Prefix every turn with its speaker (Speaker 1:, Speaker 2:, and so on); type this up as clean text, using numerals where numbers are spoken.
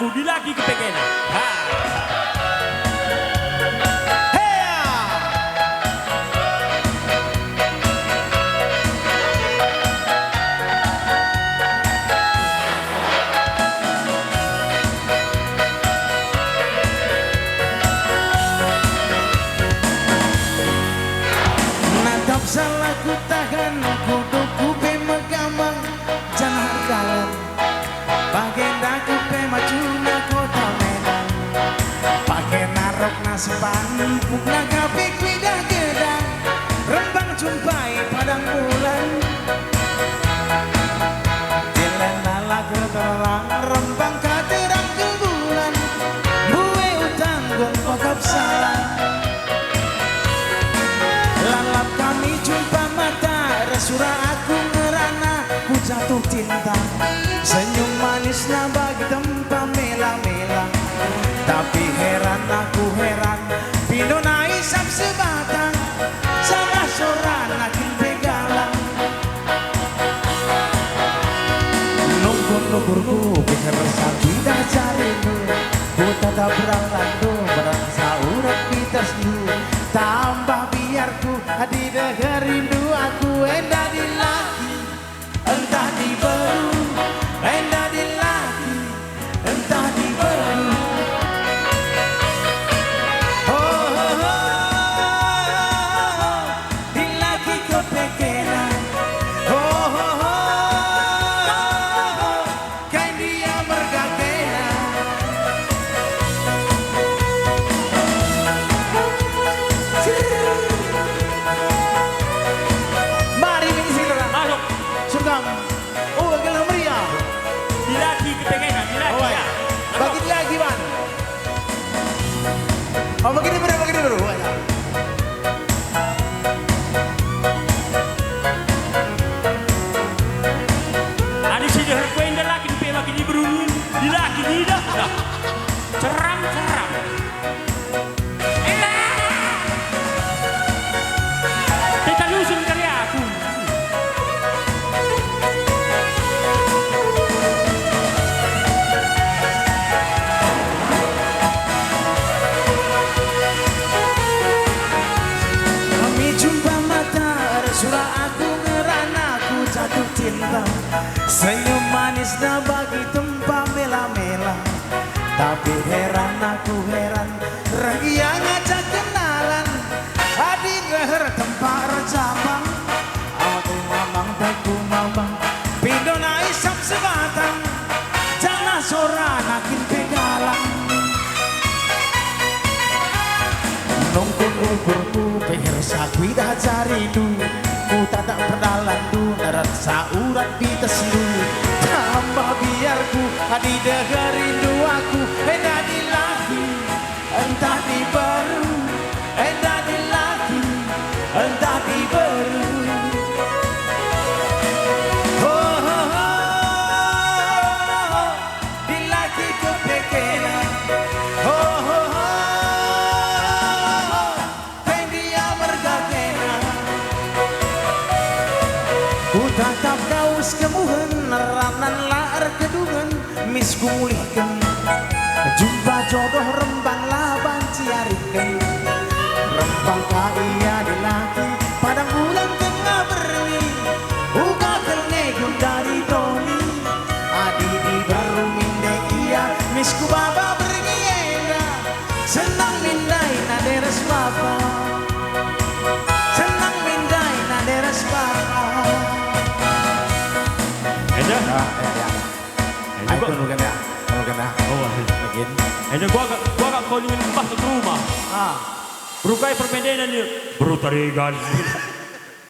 Speaker 1: aku di lagi kepengenan. Ha.
Speaker 2: Salah ku tahan kudu ku pe megamang jangan hargalan bagenda ku pe macuna kota Medan pakai narok nasban pugna kape kuida gedang rembang jumpai padang bulan jalan lala terang rembang katerang ke bulan buwe utang gong pakap salah lalap kami jumpa mata surah aku ngerana ku jatuh cinta senyum manisnya bagi tempat mela-mela tapi heran aku heran Pindona isap sebatang sama soran makin begalang nungkur-nungkurku pikir resah tidak carimu ku tetap beranglandu berasa urat pitas dulu tambah biarku di dekat rindu aku endah di lagi entah di baru endah di lagi entah di baru oh, oh, oh, oh. Di lagi kepengenan oh, oh, oh, oh. Kain dia bergakena oh, gila meriah.
Speaker 1: Di lagi kepengenan, di lagi ya.
Speaker 2: Bagi lagi, Ban. Oh, begini bro.
Speaker 1: Ada sih dia harus lagi di lagi di berunun, di lagi tidak. Ceram. Kita lusun kali aku.
Speaker 2: Surah aku ngerana ku jatuh cinta senyum manisnya bagi tempat mela-mela tapi heran aku heran ragia ngajak kenalan hadir leher tempat rejabang aku mamang teku mamang Pindona isap sebatang jangan soran makin pegalang nungkur-nungkurku pengen sakwi dah cari du ku tak perdalan du narat saurat bitas du tambah biarku di dekat rindu aku endah di lagi entah di baru endah di lagi entah di baru oh, oh, oh. Di lagi kepengenan oh, oh, oh. Ku tatap kaus kemuhen ranan laar kedungan misku mulihkan jumpa jodoh rembang laban ciarikan rembang kaya di lagi padang bulan tengah berni uga kelnegun dari Tony adi di baru minde iya misku baba bernienda senang mindai na deres baba senang mindai na deres baba
Speaker 1: Aku bukan ya. Oh, begin. Gua agak kau ingin pas ke rumah. Berukai permainan ini. Berutarigan.